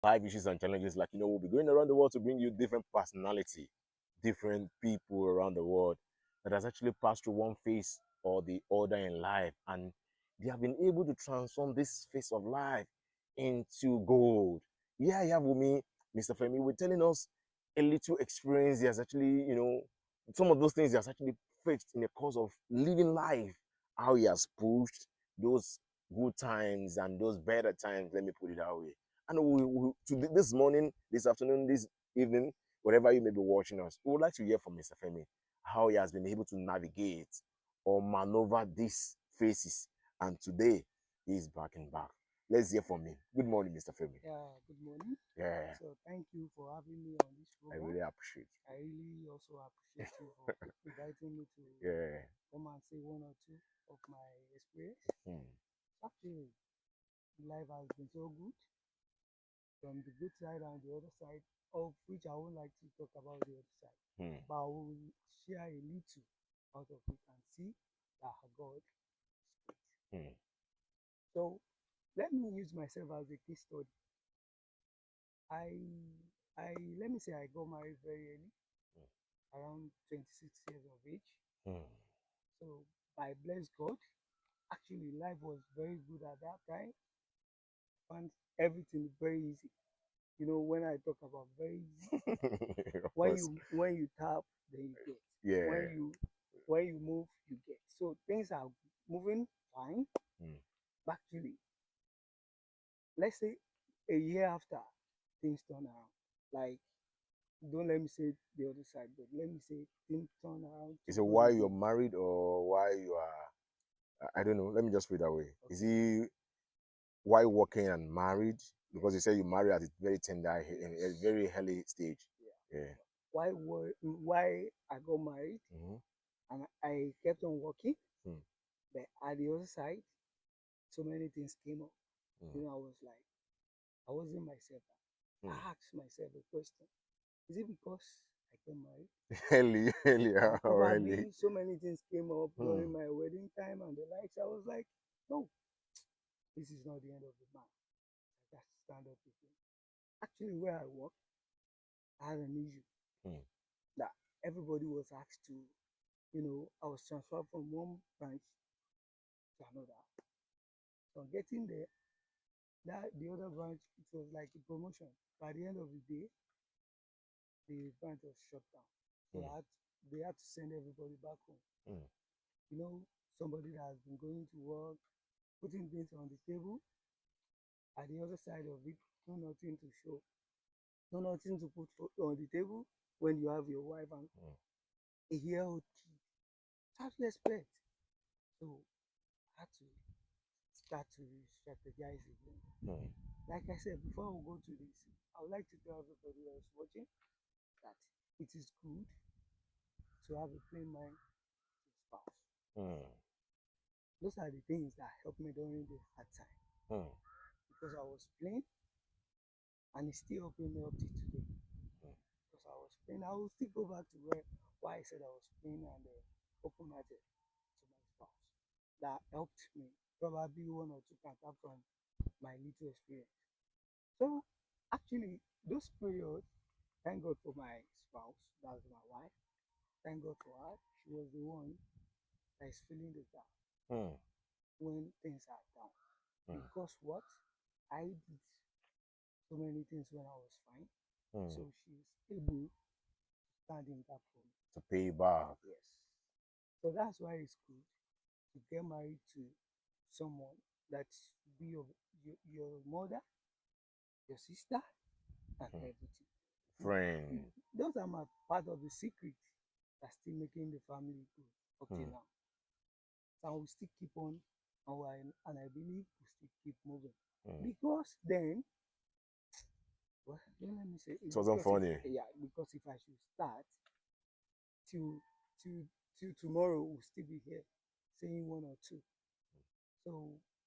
life issues and challenges. Like, we'll be going around the world to bring you different personality, different people around the world that has actually passed through one phase or the other in life, and they have been able to transform this phase of life into gold. Yeah, I have with me Mr. Femi. We're telling us a little experience. He has actually, some of those things he has actually faced in the course of living life, how he has pushed those good times and those better times, let me put it that way. And this morning, this afternoon, this evening, wherever you may be watching us, we would like to hear from Mr. Femi how he has been able to navigate or maneuver these phases. And today, he's back and back. Let's hear from him. Good morning, Mr. Femi. Yeah, good morning. Yeah. So thank you for having me on this I program. really appreciate it. I really also appreciate you for inviting me to come and say one or two of my experience. Actually, life has been so good from the good side and the other side, of which I would like to talk about the other side. But I will share a little out of it and see that God is great. So let me use myself as a case study. Let me say I got married very early, around 26 years of age. So by bless God, actually life was very good at that time. Found everything very easy. When I talk about very easy, when you tap, then you get. Yeah. When you move, you get. So things are moving fine. Actually, let's say a year after, things turn around. Like, don't let me say the other side, but let me say things turn around. Is it why you're married or why you are? I don't know. Let me just put it that way. Okay. Is he why working and married? Because you said you married at a very tender, in a very early stage. Yeah. Why I got married and I kept on working, but at the other side, so many things came up. I was like, I wasn't myself. I asked myself a question: is it because I got married? Early. Probably so many things came up during my wedding time and the likes. I was like, no, this is not the end of the man. I got to stand up again. Actually, where I work, I had an issue that everybody was asked to, I was transferred from one branch to another. So getting there, the other branch, it was like a promotion. By the end of the day, the branch was shut down. So they had to send everybody back home. Somebody that has been going to work, putting things on the table, at the other side of it, no nothing to show, no nothing to put on the table when you have your wife and a year-old kid. How do you expect? So I had to start to strategize again. Like I said, before we go to this, I would like to tell everybody else watching that it is good to have a plain mind to spouse. Those are the things that helped me during the hard time. Because I was plain, and it's still helping me up to today. Because I was plain, I will still go back to why I said I was plain and open-hearted to my spouse. That helped me. Probably one or two can come from my little experience. So actually, those periods, thank God for my spouse, that was my wife. Thank God for her. She was the one that is feeling the gap when things are down. Because what? I did so many things when I was fine. So she's able to stand in gap for me. To pay back. Yes. So that's why it's good to get married to someone that's be your mother, your sister, and everything. Friend. Those are my part of the secret that's still making the family good up till now. So I will still keep on, and I believe we'll still keep moving. Because then, well, let me say, it wasn't funny. Because if I should start till tomorrow, we'll still be here saying one or two. So,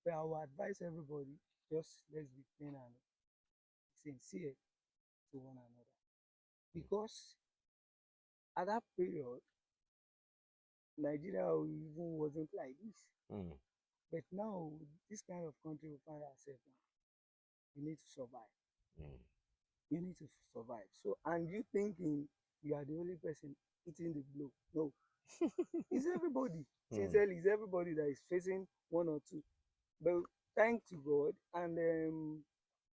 but I will advise everybody, just let's be plain and sincere to one another. Because at that period, Nigeria even wasn't like this. But now, this kind of country we find ourselves now, we need to survive. Mm. You need to survive. So, and you thinking you are the only person eating the blow. No, it's everybody. Mm. Sincerely, it's everybody that is facing one or two. But thanks to God, and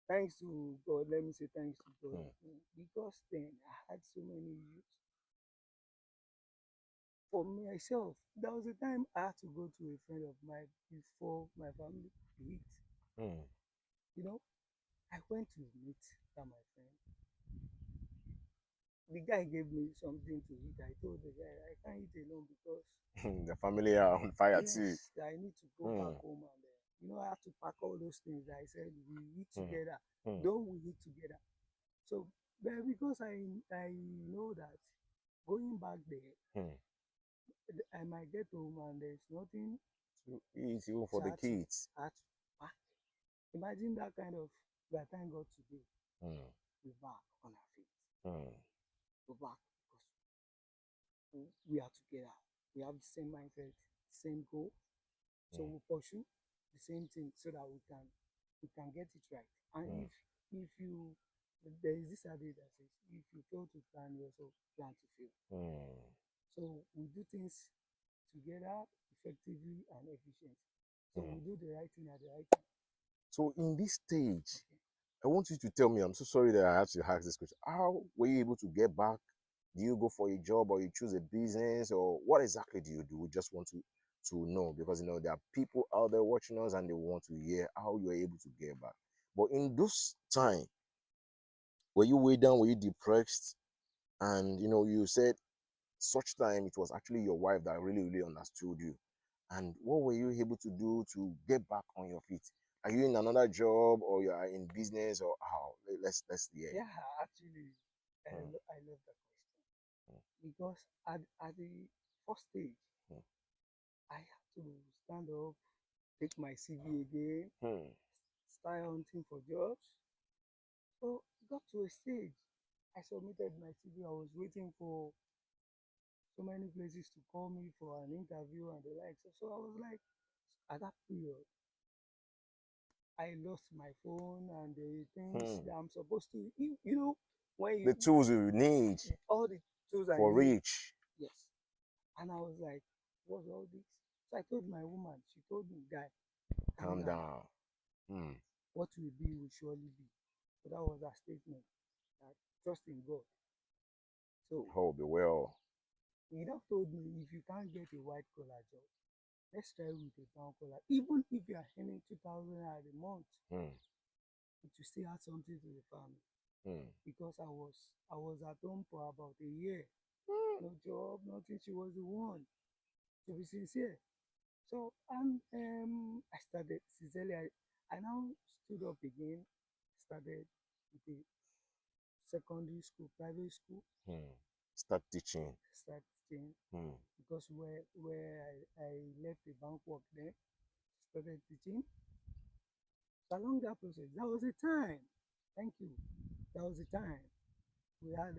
thanks to God, let me say thanks to God, Mm. because then I had so many issues. For myself, there was a time I had to go to a friend of mine before my family to eat. Mm. You know, I went to meet that my friend. The guy gave me something to eat. I told the guy I can't eat alone because The family are on fire too. yes, I need to go back Mm. home and I have to pack all those things that I said we eat Mm. together. Mm. Don't we eat together? So, but because I know that going back there, Mm. I might get home and there's nothing, So it's even for so the kids. I had to pack. Imagine that kind of. But thank God today Mm. we're back on our feet. Mm. We're back because we are together. We have the same mindset, same goal. So Mm. we pursue the same thing so that we can get it right. And Mm. if you there is this adage that says if you fail to plan, you also plan to fail. Mm. So we do things together effectively and efficiently. So Mm. we do the right thing at the right time. So in this stage, Okay. I want you to tell me, I'm so sorry that I had to ask this question. How were you able to get back? Do you go for a job or you choose a business or what exactly do you do? We just want to know because there are people out there watching us and they want to hear how you are able to get back. But in those time, were you way down? Were you depressed? And you said such time it was actually your wife that really, really understood you. And what were you able to do to get back on your feet? Are you in another job or you are in business or how? Let's hear. Yeah, actually, Mm. I love that question because at the first stage, Mm. I had to stand up, take my CV again, Mm. start hunting for jobs. So got to a stage. I submitted my CV. I was waiting for so many places to call me for an interview and the like. So I was like, at that period, I lost my phone and the things Mm. that I'm supposed to, when The you tools you need all the tools I for need, reach. yes. And I was like, what's all this? So I told my woman, she told me, guy, calm Calm down. down. Mm. What will be will surely be. So that was her statement. That trust in God. So All be well. he now told me if you can't get a white collar job, let's try with a brown collar. Even if you are earning 2,000 a month, Mm. it will still add something to the family. Mm. Because I was at home for about a year. No job, nothing. She was the one. To be sincere. So I started sincerely. I now stood up again, started with a secondary school, private school, Mm. Start teaching. start teaching Mm. because where I left the bank work there, started teaching. So along that process, that was a time. Thank you. That was the time. We had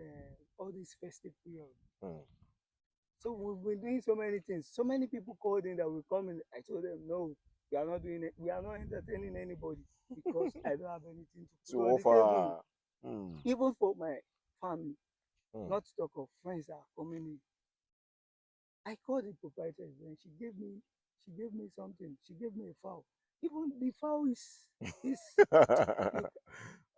all this festive period. Mm. So we've been doing so many things. So many people called in that will come in. I told them, no, we are not doing it. We are not entertaining anybody because I don't have anything to To put on the table. offer. Mm. Even for my family, Mm. not to talk of friends that are coming in. I called the proprietor and she gave me something. She gave me a fowl. Even the fowl is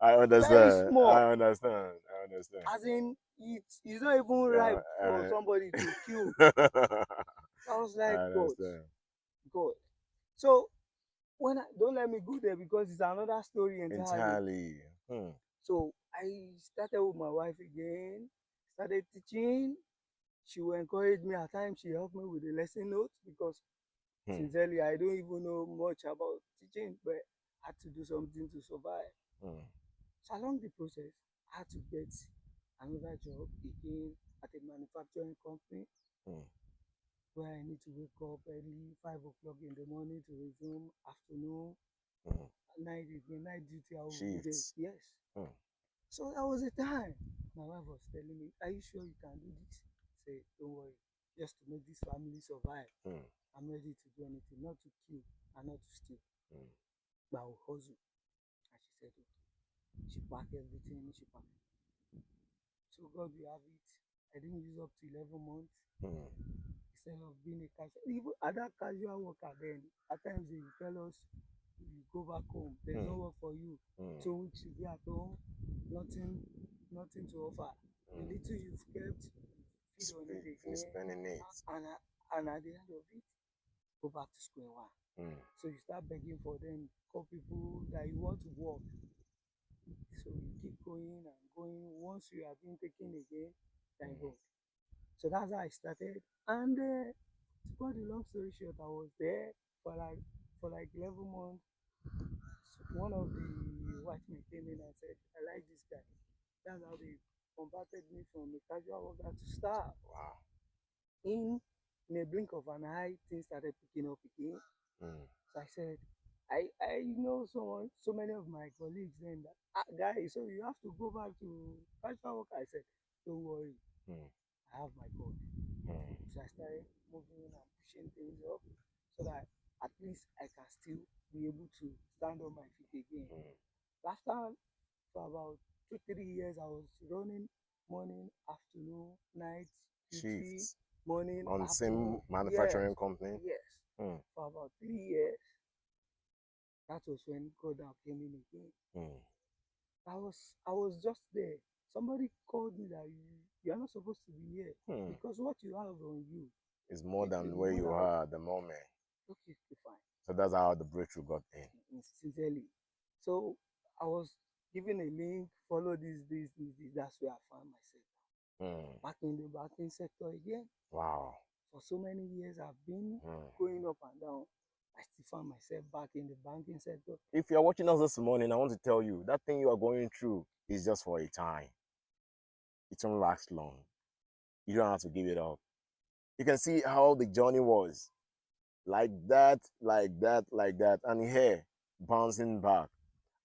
I very understand. small. I understand. I understand. As in it's not even Yeah, ripe for somebody to kill. So I was I like, God, understand. God. So when I don't let me go there because it's another story entirely. Entirely. Hmm. So I started with my wife again, started teaching. She will encourage me at times. She helped me with the lesson notes because Hmm. sincerely I don't even know much about teaching, but I had to do something to survive. Hmm. So along the process, I had to get another job again at a manufacturing company Hmm. where I need to wake up early, 5 o'clock in the morning to resume afternoon, Hmm. night again, night duty. I will be there. Shifts. Yes. Hmm. So that was the time. My wife was telling me, "Are you sure you can do this?" I said, "Don't worry, just to make this family survive. Hmm. I'm ready to do anything, not to kill and not to steal, Hmm. but I will hustle." And she said, "Okay." She packed everything. She packed. So God will have it. I didn't use up to 11 months. Instead of being a casual, even other casual worker, then at times they will tell us, you go back home, there's no work for you. 2 weeks you be at home, nothing to offer. The little you've kept, feed on it again, spending it. and at the end of it, go back to square one. So you start begging for them, call people that you want to work. So you keep going and going. Once you have been taken again, divert. So that's how I started. And to cut the long story short, I was there for like 11 months. So one of the white men came in and said, I like this guy. That's how they converted me from a casual worker to staff. Wow. In a blink of an eye, things started picking up again. So I said, I know so many of my colleagues then that, guys, so you have to go back to casual work. I said, don't worry, I have my God. So I started moving and pushing things up so that at least I can still be able to stand on my feet again. After for about 2-3 years, I was running morning, afternoon, night, duty, Shifts morning, on the same afternoon. manufacturing company. Yes. For about 3 years, that was when God now came in again. I was just there. Somebody called me that you are not supposed to be here because what you have on you is more than where you are at the moment. Okay, fine. So that's how the breakthrough got in. Sincerely. So I was given a link, follow this. That's where I found myself. Back in the banking sector again. Wow. For so many years, I've been going up and down. I still found myself back in the banking sector. If you're watching us this morning, I want to tell you that thing you are going through is just for a time. It won't last long. You don't have to give it up. You can see how the journey was. Like that, like that, like that. And here, bouncing back.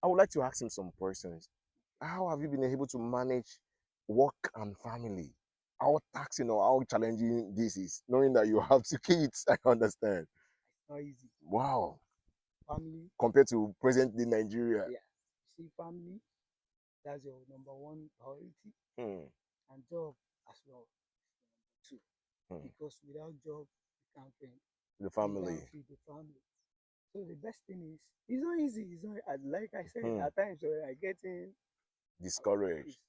I would like to ask him some questions. How have you been able to manage work and family? How taxing or how challenging this is, knowing that you have 2 kids? I understand. It's not easy. Wow. Family. Compared to present-day Nigeria. Yeah. See, family, that's your number one priority. And job as well, number 2. Because without job, you can't feed the family. You can't feed the family. So the best thing is, it's not easy. It's not, like I said, at times when I get in discouraged,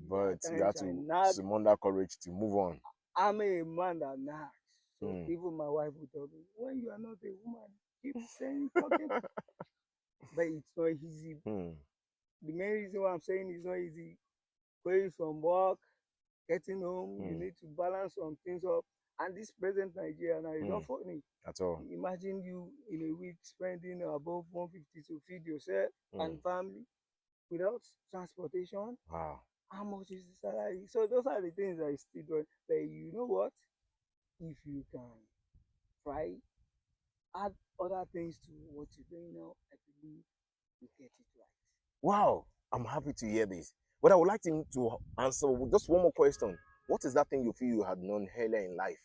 but you have to summon that courage to move on. I'm a man that nags. So even my wife would tell me, when you are not a woman, keep saying, talking. But it's not easy. The main reason why I'm saying it's not easy, going from work, getting home, you need to balance some things up. And this present Nigeria now is not funny at all. Imagine you in a week spending above 150 to feed yourself and family without transportation. Wow. How much is the salary? So those are the things I still doing. But you know what? If you can try add other things to what you're doing now, I believe you get it right. Wow, I'm happy to hear this. But I would like him to answer just one more question. What is that thing you feel you had known earlier in life?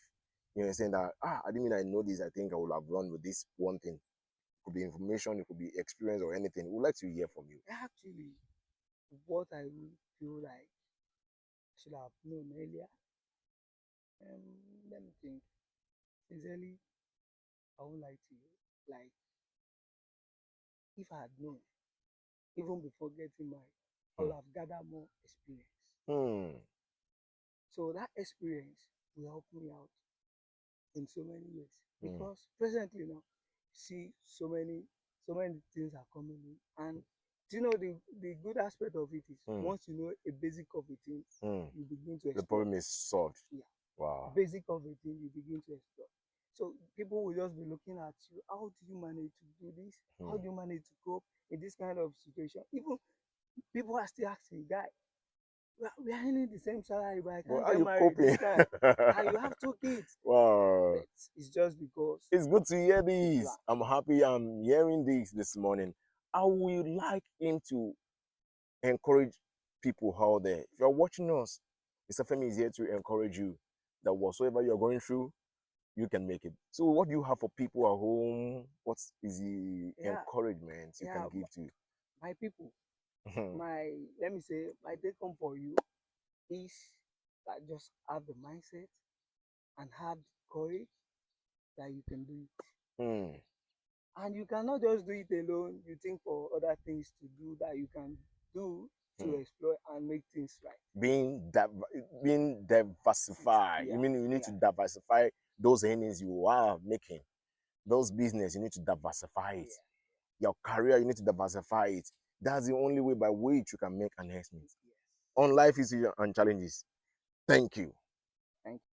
You know, saying that, I didn't mean I know this. I think I would have run with this one thing. It could be information, it could be experience or anything. We'd like to hear from you. Actually, what I would feel like I should have known earlier. Let me think. Sincerely, I won't lie to you. Like, if I had known, even before getting married, I would have gathered more experience. So that experience will help me out in so many ways. Because presently now, see so many things are coming in. And do you know the good aspect of it is once you know a basic of a thing, you begin to explore. The problem is solved. Yeah. Wow. Basic of a thing, you begin to explore. So people will just be looking at you. How do you manage to do this? How do you manage to cope in this kind of situation? Even people are still asking, guy, we are earning the same salary, but I can't get married this time. And you have 2 kids. Wow. But it's just because. It's good to hear this. I'm happy I'm hearing this morning. I would like him to encourage people out there. If you're watching us, Mr. Femi is here to encourage you that whatsoever you're going through, you can make it. So what do you have for people at home? What is the encouragement you can give to? My people, my let me say my take home for you is that just have the mindset and have the courage that you can do it. Hmm. And you cannot just do it alone. You think for other things to do that you can do to Hmm. explore and make things right. Being diversified. Yeah, You mean you need yeah, to diversify those earnings you are making, those business you need to diversify it. yeah. Your career you need to diversify it. That's the only way by which you can make enhancements Yes. on life issues and challenges. Thank you. Thank you.